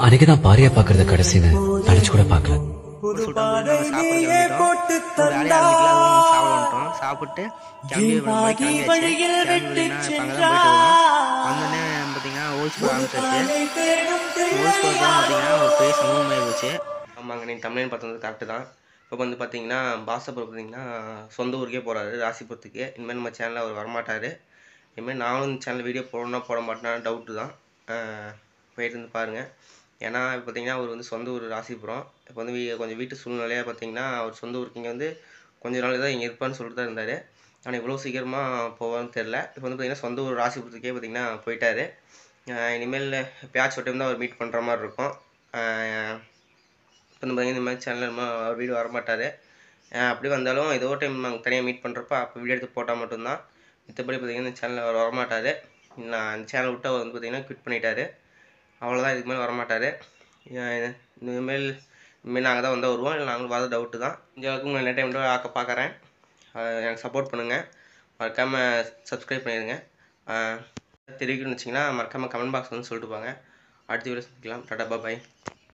அன்னைக்கு தான் பாரியா பாக்குறது கடைசின்னு நினைச்சு கூட பார்க்கல. சாப்பிட்டு கிளம்பி கிளம்பியாச்சு. கிளம்பி போயிட்டு வந்தோடனே பார்த்தீங்கன்னா ஹோல்ஸ் போட ஆரம்பிச்சாச்சு. ஹோல்ஸ் போட பார்த்தீங்கன்னா ஒரு பெரிய சமூகமாகி போச்சு. ஆமாங்க, நீங்கள் தமிழ்னு பார்த்தது கரெக்டு தான். இப்போ வந்து பார்த்தீங்கன்னா பாசப்பூர் பார்த்தீங்கன்னா சொந்த ஊருக்கே போகிறாரு, ராசிபுரத்துக்கு. இனிமேல் நம்ம சேனலில் அவர் வரமாட்டார். இனிமேல் நானும் இந்த சேனல் வீடியோ போடணும்னா போட மாட்டேன்னா டவுட்டு தான். போயிட்டு வந்து பாருங்கள். ஏன்னா இப்போ பார்த்தீங்கன்னா அவர் வந்து சொந்த ஊர் ராசிபுரம். இப்போ வந்து கொஞ்சம் வீட்டு சூழ்நிலையாக பார்த்தீங்கன்னா அவர் சொந்த ஊருக்கு இங்கே வந்து கொஞ்ச நாள் தான் இங்கே இருப்பான்னு சொல்லிட்டு தான் இருந்தார். ஆனால் இவ்வளோ சீக்கிரமாக போவான்னு தெரில. இப்போ வந்து பார்த்திங்கன்னா சொந்த ஊர் ராசிபுரத்துக்கே பார்த்திங்கன்னா போயிட்டார். இனிமேல் எப்பயாச்சும் ஒரு டைம் தான் அவர் மீட் பண்ணுற மாதிரி இருக்கும். இப்போ வந்து பார்த்திங்கன்னா இந்த மாதிரி சேனலில் அவர் வீடு வரமாட்டார். அப்படி வந்தாலும் ஏதோ ஒரு டைம் நாங்கள் தனியாக மீட் பண்ணுறப்ப அப்போ வீடியோ எடுத்து போட்டால் மட்டும்தான். மற்றபடி பார்த்திங்கன்னா இந்த சேனலில் அவர் வரமாட்டார். நான் அந்த சேனல் விட்டு அவர் வந்து பார்த்திங்கன்னா குவிட் பண்ணிட்டார். அவ்வளோதான், இதுக்கு மேலே வரமாட்டார். இனிமேல் நாங்கள் தான் வந்தால் வருவோம், இல்லை நாங்களும் வர டவுட்டு தான். இந்த அளவுக்கு உங்களை என்ன டைம் ஆக்க பார்க்குறேன். எனக்கு சப்போர்ட் பண்ணுங்கள். மறக்காமல் சப்ஸ்கிரைப் பண்ணிடுங்க. தெரிவிக்கணும்னு வச்சிங்கன்னா மறக்காமல் கமெண்ட் பாக்ஸ் வந்து சொல்லிட்டு போங்க. அடுத்த வீடியோ சந்திக்கலாம். டாடா பாய்.